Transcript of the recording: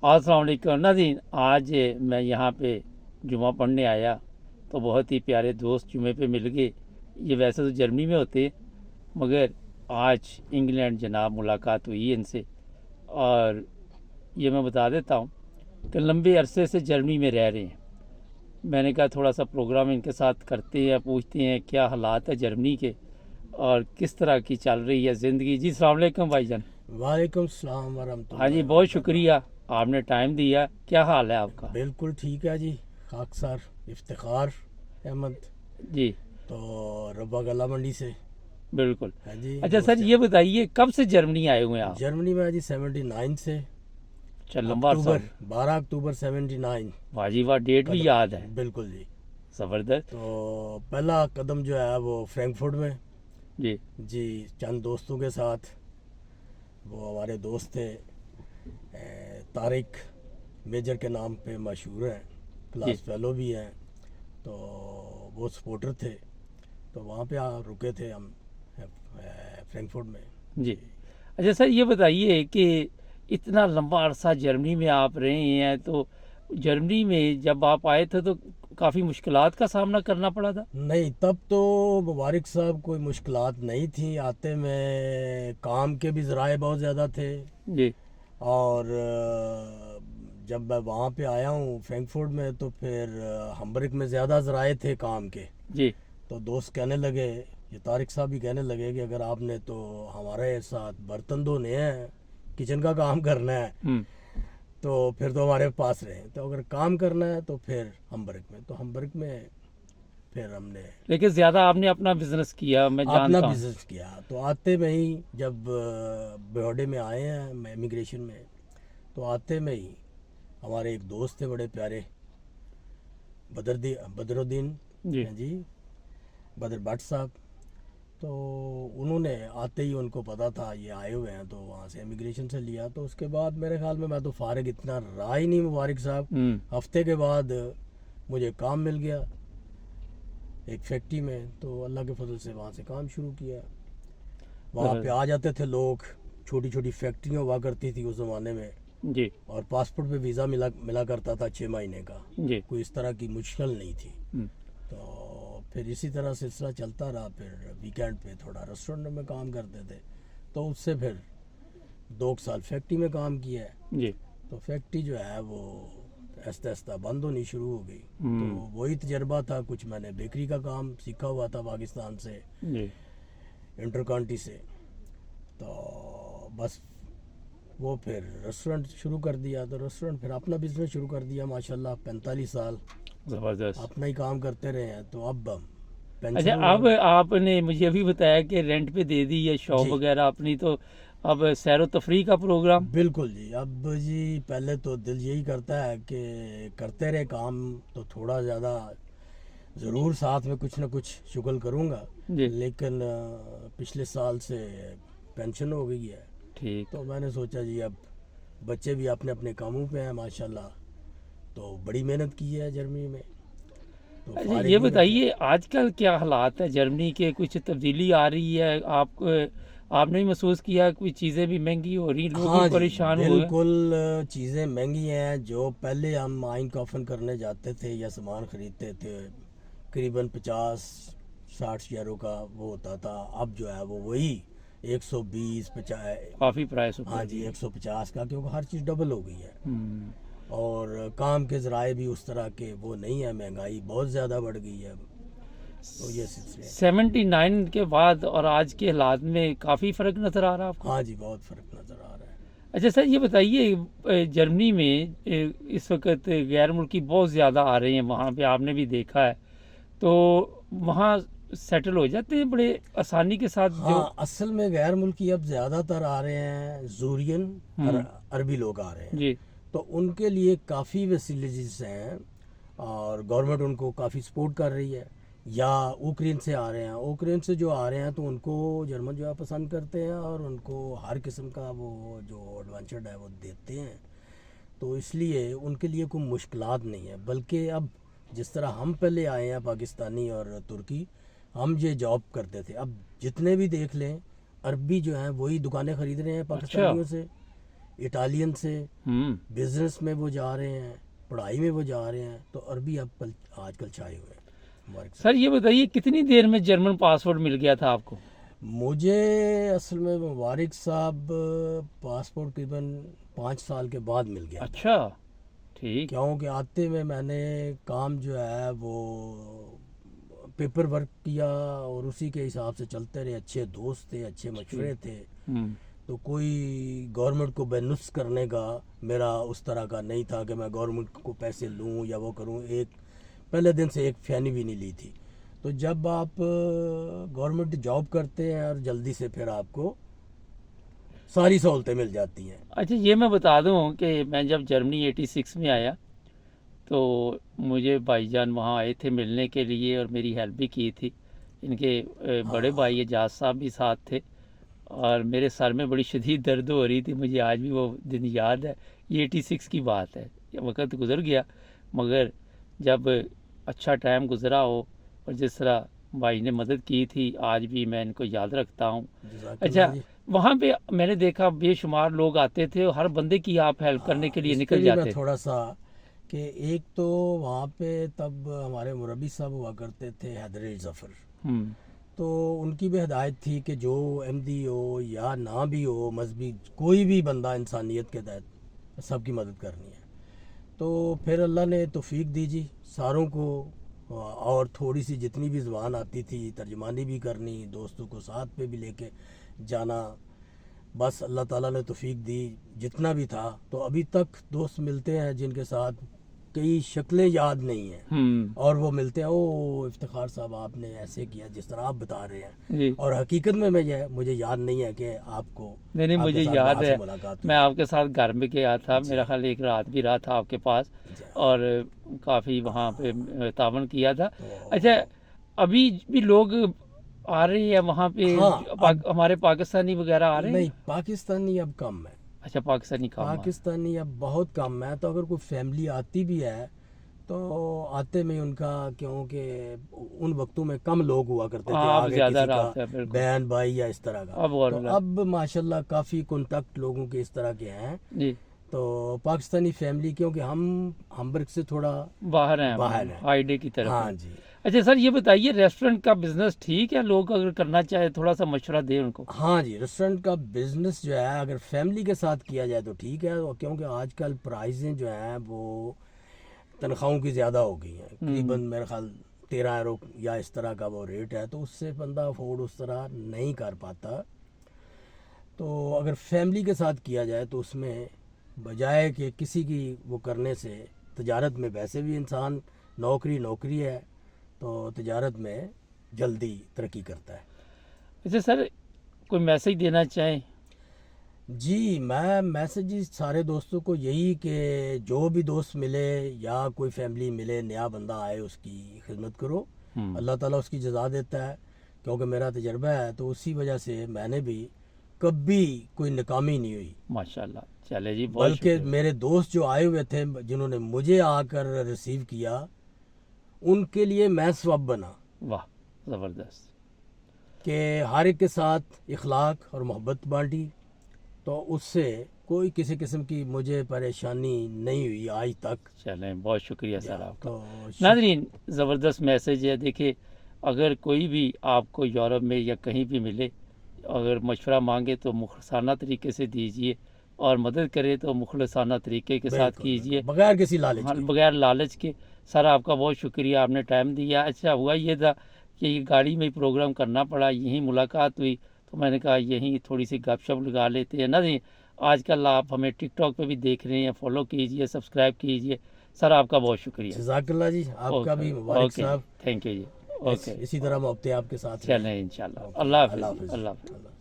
अस्सलाम वालेकुम नाज़रीन, आज मैं यहाँ पे जुमा पढ़ने आया तो बहुत ही प्यारे दोस्त जुमे पे मिल गए। ये वैसे तो जर्मनी में होते मगर आज इंग्लैंड जनाब मुलाकात हुई इनसे। और ये मैं बता देता हूँ कि लंबे अरसे से जर्मनी में रह रहे हैं। मैंने कहा थोड़ा सा प्रोग्राम इनके साथ करते हैं, पूछते हैं क्या हालात है जर्मनी के और किस तरह की चल रही है ज़िंदगी। जी अस्सलाम वालेकुम भाईजान। वालेकुम सलाम वरहमतुल्लाह। हाँ जी, बहुत शुक्रिया आपने टाइम दिया। क्या हाल है आपका? बिल्कुल ठीक है जी। खाकसार इफ्तिखार अहमद जी तो रब्बा गला मंडी से। बिल्कुल। हाँ जी। अच्छा सर, ये बताइए कब से जर्मनी आए हुए हैं आप? जर्मनी में जी 79 से। चल लंबा अरसा हो अक्टूबर गया। 12 अक्टूबर 79। वाह जी वाह, डेट भी याद है। बिल्कुल जी। ज़बरदस्त। तो पहला कदम जो है वो फ्रैंकफर्ट में जी जी, चंद दोस्तों के साथ। वो हमारे दोस्त थे तारिक, मेजर के नाम पे मशहूर हैं, क्लास फेलो भी हैं। तो वो सपोर्टर थे, तो वहाँ पे रुके थे हम फ्रैंकफर्ट में। जी। अच्छा सर, ये बताइए कि इतना लंबा अरसा जर्मनी में आप रहे हैं, तो जर्मनी में जब आप आए थे तो काफ़ी मुश्किलात का सामना करना पड़ा था? नहीं, तब तो मुबारक साहब कोई मुश्किलात नहीं थी। आते में काम के भी ज़राए बहुत ज़्यादा थे। जी और जब मैं वहाँ पे आया हूँ फ्रैंकफर्ट में, तो फिर हम्बर्ग में ज़्यादा ज़राए थे काम के। जी तो दोस्त कहने लगे, ये तारिक साहब भी कहने लगे कि अगर आपने तो हमारे साथ बर्तन धोने हैं, किचन का काम करना है, तो फिर तो हमारे पास रहे। तो अगर काम करना है तो फिर हम्बर्ग में। तो हम्बर्ग में फिर हमने लेकिन ज़्यादा आपने अपना बिजनेस किया, मैं अपना जानता हूँ। बिजनेस किया। तो आते में ही जब बड़ौडे में आए हैं इमिग्रेशन में, तो आते में ही हमारे एक दोस्त थे बड़े प्यारे, बदरुद्दीन जी हैं जी, बदर भट्ट साहब। तो उन्होंने आते ही, उनको पता था ये आए हुए हैं, तो वहाँ से इमिग्रेशन से लिया। तो उसके बाद मेरे ख्याल में मैं तो फारिग इतना रहा ही नहीं मुबारक साहब। हफ्ते के बाद मुझे काम मिल गया एक फैक्ट्री में। तो अल्लाह के फजल से वहाँ से काम शुरू किया। वहाँ पे आ जाते थे लोग, छोटी छोटी फैक्ट्रियाँ हुआ करती थी उस ज़माने में, जी और पासपोर्ट पे वीज़ा मिला करता था 6 महीने का। जी कोई इस तरह की मुश्किल नहीं थी। तो फिर इसी तरह सिलसिला चलता रहा। फिर वीकेंड पे थोड़ा रेस्टोरेंट में काम करते थे। तो उससे फिर 2 साल फैक्ट्री में काम किया है। जी तो फैक्ट्री जो है वो आहिस्ता आहिस्ता बंद होनी शुरू हो गई। तो वही तजर्बा था, कुछ मैंने बेकरी का काम सीखा हुआ था पाकिस्तान से, जी इंटरकांटी से। तो बस वो फिर रेस्टोरेंट शुरू कर दिया। तो रेस्टोरेंट फिर अपना बिजनेस शुरू कर दिया। माशाल्लाह 45 साल ज़बरदस्त। अपना ही काम करते रहे हैं। तो अब अच्छा, पेंशन अब आपने मुझे अभी बताया कि रेंट पे दे दी है शॉप जी वगैरह अपनी, तो अब सैर तफरी का प्रोग्राम? बिल्कुल जी। अब जी पहले तो दिल यही करता है कि करते रहे काम, तो थोड़ा ज़्यादा ज़रूर साथ में कुछ ना कुछ शुगल करूँगा। जी लेकिन पिछले साल से पेंशन हो गई है। ठीक। तो मैंने सोचा जी अब बच्चे भी अपने अपने कामों पे हैं माशाल्लाह। तो बड़ी मेहनत की है जर्मनी में। तो अच्छा, फारिग ये नहीं बैठे। बताइए आजकल क्या हालात है जर्मनी के? कुछ तब्दीली आ रही है आपको? आपने भी महसूस किया कोई चीज़ें भी महंगी हो रही, लोग भी हाँ जी, परेशान हुए? बिल्कुल। चीज़ें महंगी हैं। जो पहले हम आइन कॉफन करने जाते थे या सामान ख़रीदते थे, करीबन 50-60 यूरो का वो होता था। अब जो है वो वही 120-50। काफ़ी प्राइस हाँ ऊपर जी, गई। 150 का, क्योंकि हर चीज़ डबल हो गई है। और काम के ज़राए भी उस तरह के वो नहीं है, महंगाई बहुत ज़्यादा बढ़ गई है। तो ये सिलसिले। 79 के बाद और आज के हालात में काफ़ी फ़र्क नज़र आ रहा है आपको? हाँ जी, बहुत फ़र्क नज़र आ रहा है। अच्छा सर, ये बताइए जर्मनी में इस वक्त गैर मुल्की बहुत ज़्यादा आ रहे हैं, वहाँ पे आपने भी देखा है, तो वहाँ सेटल हो जाते हैं बड़े आसानी के साथ जो? हाँ, असल में गैर मुल्की अब ज़्यादातर आ रहे हैं, जूरियन और अरबी लोग आ रहे हैं। जी तो उनके लिए काफ़ी फैसिलिटीज़ हैं और गवर्नमेंट उनको काफ़ी सपोर्ट कर रही है। या यूक्रेन से आ रहे हैं, यूक्रेन से जो आ रहे हैं तो उनको जर्मन जो है पसंद करते हैं, और उनको हर किस्म का वो जो एडवेंचर है वो देते हैं। तो इसलिए उनके लिए कोई मुश्किलात नहीं है। बल्कि अब जिस तरह हम पहले आए हैं पाकिस्तानी और तुर्की, हम ये जॉब करते थे, अब जितने भी देख लें अरबी जो हैं वही दुकानें ख़रीद रहे हैं अच्छा। पाकिस्तानियों से। اٹالین سے، ہوں بزنس میں وہ جا رہے ہیں، پڑھائی میں وہ جا رہے ہیں، تو عربی اب آج کل چھائے ہوئے ہیں مبارک صاحب۔ سر یہ بتائیے کتنی دیر میں جرمن پاسپورٹ مل گیا تھا آپ کو؟ مجھے اصل میں مبارک صاحب پاسپورٹ تقریباً 5 سال کے بعد مل گیا، اچھا ٹھیک، کیونکہ آتے میں نے کام جو ہے وہ پیپر ورک کیا اور اسی کے حساب سے چلتے رہے، اچھے دوست تھے، اچھے مشورے تھے، ہوں تو کوئی گورنمنٹ کو بے نفس کرنے کا میرا اس طرح کا نہیں تھا کہ میں گورنمنٹ کو پیسے لوں یا وہ کروں، ایک پہلے دن سے ایک فینی بھی نہیں لی تھی۔ تو جب آپ گورنمنٹ جاب کرتے ہیں اور جلدی سے پھر آپ کو ساری سہولتیں مل جاتی ہیں۔ اچھا یہ میں بتا دوں کہ میں جب جرمنی 86 میں آیا تو مجھے بھائی جان وہاں آئے تھے ملنے کے لیے اور میری ہیلپ بھی کی تھی، ان کے بڑے بھائی اعجاز صاحب بھی ساتھ تھے، اور میرے سر میں بڑی شدید درد ہو رہی تھی، مجھے آج بھی وہ دن یاد ہے، یہ 86 کی بات ہے، وقت گزر گیا مگر جب اچھا ٹائم گزرا ہو اور جس طرح بھائی نے مدد کی تھی آج بھی میں ان کو یاد رکھتا ہوں۔ جزاک اچھا اللہ جی۔ وہاں پہ میں نے دیکھا بے شمار لوگ آتے تھے اور ہر بندے کی آپ ہیلپ کرنے کے لیے اس نکل میں جاتے۔ تھوڑا سا کہ ایک تو وہاں پہ تب ہمارے مربی صاحب ہوا کرتے تھے حیدر ظفر، ہوں تو ان کی بھی ہدایت تھی کہ جو احمدی ہو یا نہ بھی ہو مذہبی، کوئی بھی بندہ انسانیت کے تحت سب کی مدد کرنی ہے۔ تو پھر اللہ نے توفیق دی جی ساروں کو، اور تھوڑی سی جتنی بھی زبان آتی تھی ترجمانی بھی کرنی، دوستوں کو ساتھ پہ بھی لے کے جانا، بس اللہ تعالیٰ نے توفیق دی جتنا بھی تھا۔ تو ابھی تک دوست ملتے ہیں جن کے ساتھ کئی شکلیں یاد نہیں ہیں، ہوں اور وہ ملتے ہیں، او افتخار صاحب آپ نے ایسے کیا جس طرح آپ بتا رہے ہیں، جی اور حقیقت میں مجھے یاد نہیں ہے کہ آپ کو نہیں آپ کے مجھے ساتھ یاد وہاں ہے سے ملاقات ہوئی۔ میں آپ کے ساتھ گھر میں گیا تھا، میرا خیال ایک رات بھی رہا تھا آپ کے پاس اور کافی وہاں پہ تعاون کیا تھا۔ اچھا ابھی بھی لوگ آ رہے ہیں وہاں پہ، ہاں، ہمارے پاکستانی وغیرہ آ رہے ہیں؟ نہیں پاکستانی اب کم ہے، اچھا پاکستانی کام پاکستانی اب بہت کم ہے، تو اگر کوئی فیملی آتی بھی ہے تو آتے میں ان کا، کیونکہ ان وقتوں میں کم لوگ ہوا کرتے تھے، آپ آگے زیادہ کسی کا رات ہے بالکل، بہن بھائی یا اس طرح کا، اب اور تو اب ماشاءاللہ کافی کنٹیکٹ لوگوں کے اس طرح کے ہیں۔ جی تو پاکستانی فیملی، کیونکہ ہم ہمبرگ سے تھوڑا باہر ہیں، باہر ہیں، ہائی ڈے کی طرف ہاں ہیں۔ جی۔ اچھا سر یہ بتائیے ریسٹورنٹ کا بزنس ٹھیک ہے؟ لوگ اگر کرنا چاہے تھوڑا سا مشورہ دیں ان کو۔ ہاں جی، ریسٹورنٹ کا بزنس جو ہے اگر فیملی کے ساتھ کیا جائے تو ٹھیک ہے، کیونکہ آج کل پرائزیں جو ہیں وہ تنخواہوں کی زیادہ ہو گئی ہیں، تقریباً میرے خیال 13 یورو یا اس طرح کا وہ ریٹ ہے، تو اس سے بندہ افورڈ اس طرح نہیں کر پاتا۔ تو اگر فیملی کے ساتھ کیا جائے تو اس میں بجائے کہ کسی کی وہ کرنے سے، تجارت میں ویسے بھی انسان نوکری ہے تو تجارت میں جلدی ترقی کرتا ہے۔ اچھا سر کوئی میسج دینا چاہیں؟ جی میں میسیجز سارے دوستوں کو یہی کہ جو بھی دوست ملے یا کوئی فیملی ملے، نیا بندہ آئے، اس کی خدمت کرو، اللہ تعالیٰ اس کی جزا دیتا ہے، کیونکہ میرا تجربہ ہے، تو اسی وجہ سے میں نے بھی کبھی کوئی ناکامی نہیں ہوئی، ماشاءاللہ چلے جی بہت بلکہ میرے دوست جو آئے ہوئے تھے جنہوں نے مجھے آ کر ریسیو کیا، ان کے لیے میں سبب بنا، واہ زبردست، کہ ہر ایک کے ساتھ اخلاق اور محبت بانٹی، تو اس سے کوئی کسی قسم کی مجھے پریشانی نہیں ہوئی آج تک۔ چلیں بہت شکریہ سر آپ کا۔ تو ناظرین زبردست میسج ہے، دیکھیں اگر کوئی بھی آپ کو یورپ میں یا کہیں بھی ملے، اگر مشورہ مانگے تو مخلصانہ طریقے سے دیجیے، اور مدد کرے تو مخلصانہ طریقے کے ساتھ کیجیے، بغیر کسی لالچ کے۔ بغیر لالچ کے۔ سر آپ کا بہت شکریہ، آپ نے ٹائم دیا۔ اچھا ہوا یہ تھا کہ یہ گاڑی میں ہی پروگرام کرنا پڑا، یہیں ملاقات ہوئی تو میں نے کہا یہیں تھوڑی سی گپ شپ لگا لیتے ہیں نا جی۔ آج کل آپ ہمیں ٹک ٹاک پہ بھی دیکھ رہے ہیں، فالو کیجیے، سبسکرائب کیجیے۔ سر آپ کا بہت شکریہ، جزاک اللہ جی، آپ کا بھی مبارک صاحب، تھینک یو جی، اوکے اسی طرح محبتیں آپ کے ساتھ ہیں۔ چلیں انشاءاللہ، اللہ حافظ، اللہ حافظ۔